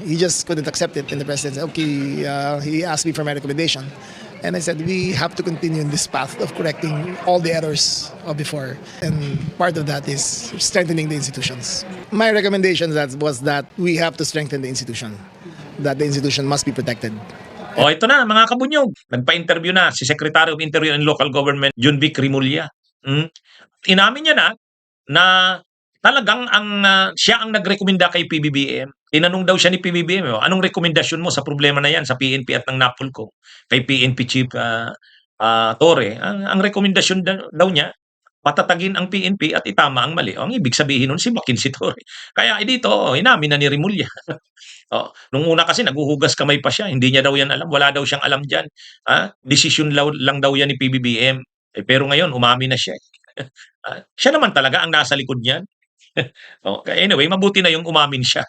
he just couldn't accept it, and the president said, okay, he asked me for my recommendation. And I said, we have to continue in this path of correcting all the errors of before. And part of that is strengthening the institutions. My recommendation was that we have to strengthen the institution, that the institution must be protected. O ito na mga kabunyog, nagpa-interview na si Secretary of Interior and Local Government Jun Vic Rimulya. Inamin niya na talagang siya ang nagrekomenda kay PBBM. Tinanong daw siya ni PBBM, anong rekomendasyon mo sa problema na yan sa PNP at ng NAPOLCO? Kay PNP Chief Torre, ang rekomendasyon daw niya, patatagin ang PNP at itama ang mali. Ang ibig sabihin nun si Mackenzie Torre. Kaya dito, inamin na ni Rimulya. Nung una kasi naguhugas kamay pa siya, hindi niya daw yan alam, wala daw siyang alam dyan. Desisyon lang daw yan ni PBBM. Pero ngayon, umamin na siya. Siya naman talaga ang nasa likod niyan. Anyway, mabuti na yung umamin siya.